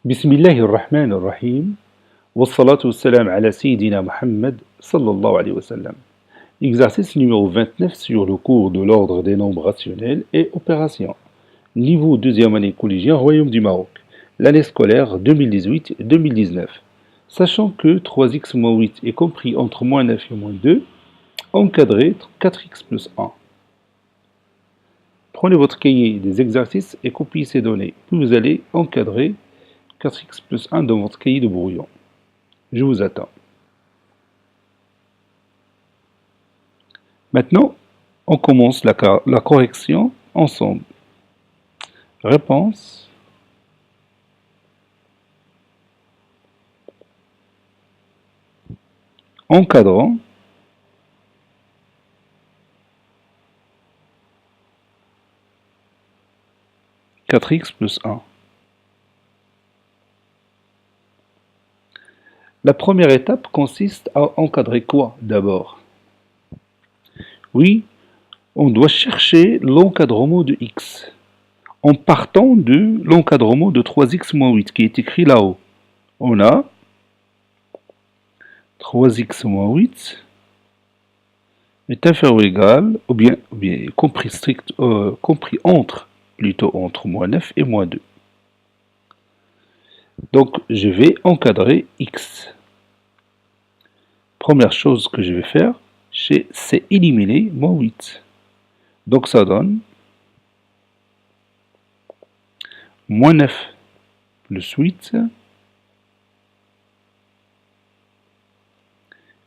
بسم الله الرحمن الرحيم والصلاة والسلام على سيدنا Muhammad sallallahu alayhi wa sallam. Exercice numéro 29 sur le cours de l'ordre des nombres rationnels et opérations. Niveau deuxième année collégien Royaume du Maroc. L'année scolaire 2018-2019. Sachant que 3x moins 8 est compris entre moins 9 et moins 2, encadrez 4x plus 1. Prenez votre cahier des exercices et copiez ces données. Puis vous allez encadrer 4x plus 1 dans votre cahier de brouillon. Je vous attends. Maintenant, on commence la correction ensemble. Réponse. Encadrant. Quatre x plus 1. La première étape consiste à encadrer quoi d'abord? Oui, on doit chercher l'encadrement de x en partant de l'encadrement de 3x moins 8 qui est écrit là-haut. On a 3x moins 8 est inférieur ou égal, ou bien compris entre moins 9 et moins 2. Donc, je vais encadrer x. Première chose que je vais faire, c'est éliminer moins 8. Donc, ça donne moins 9 plus 8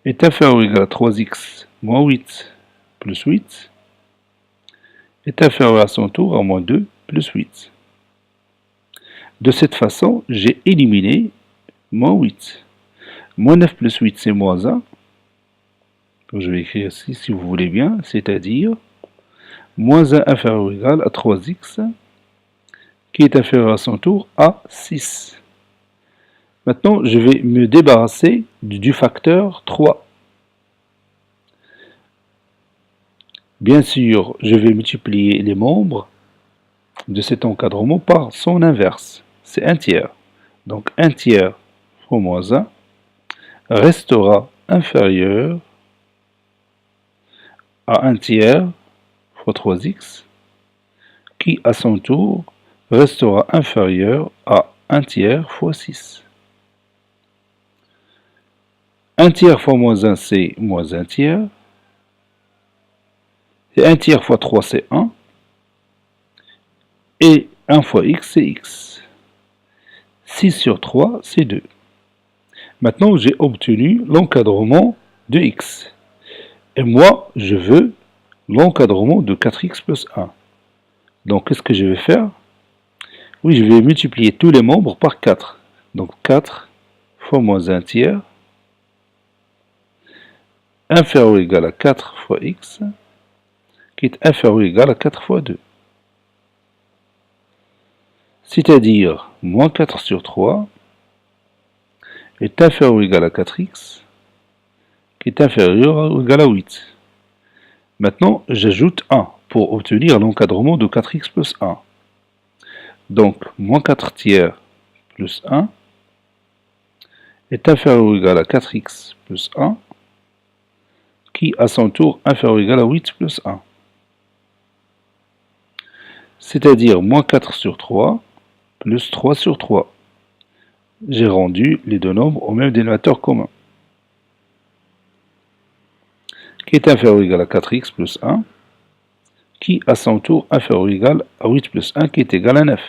est inférieur ou égal à 3x moins 8 plus 8 est inférieur à son tour à moins 2 plus 8. De cette façon, j'ai éliminé moins 8. Moins 9 plus 8, c'est moins 1. Donc je vais écrire ici, si vous voulez bien, c'est-à-dire moins 1 inférieur ou égal à 3x, qui est inférieur à son tour à 6. Maintenant, je vais me débarrasser du facteur 3. Bien sûr, je vais multiplier les membres de cet encadrement par son inverse. C'est 1 tiers. Donc 1 tiers fois moins 1 restera inférieur à 1 tiers fois 3x, qui à son tour restera inférieur à 1 tiers fois 6. 1 tiers fois moins 1, c'est moins 1 tiers. Et 1 tiers fois 3, c'est 1. Et 1 fois x, c'est x. 6 sur 3, c'est 2. Maintenant, j'ai obtenu l'encadrement de x. Et moi, je veux l'encadrement de 4x plus 1. Donc, qu'est-ce que je vais faire? Oui, je vais multiplier tous les membres par 4. Donc, 4 fois moins 1 tiers, inférieur ou égal à 4 fois x, qui est inférieur ou égal à 4 fois 2. C'est-à-dire, moins 4 sur 3 est inférieur ou égal à 4x, qui est inférieur ou égal à 8. Maintenant, j'ajoute 1 pour obtenir l'encadrement de 4x plus 1. Donc, moins 4 tiers plus 1 est inférieur ou égal à 4x plus 1, qui à son tour inférieur ou égal à 8 plus 1. C'est-à-dire moins 4 sur 3 plus 3 sur 3. J'ai rendu les deux nombres au même dénominateur commun, qui est inférieur ou égal à 4x plus 1, qui à son tour inférieur ou égal à 8 plus 1, qui est égal à 9.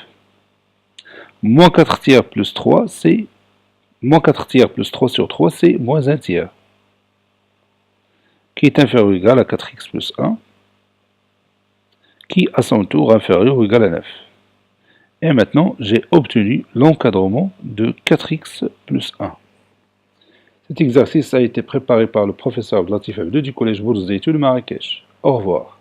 Moins 4 tiers plus 3, c'est moins 4 tiers plus 3 sur 3, c'est moins 1 tiers, qui est inférieur ou égal à 4x plus 1, qui à son tour inférieur ou égal à 9. Et maintenant, j'ai obtenu l'encadrement de 4x plus 1. Cet exercice a été préparé par le professeur Abdelatif Abdou du collège Bourz Zeytoun de Marrakech. Au revoir.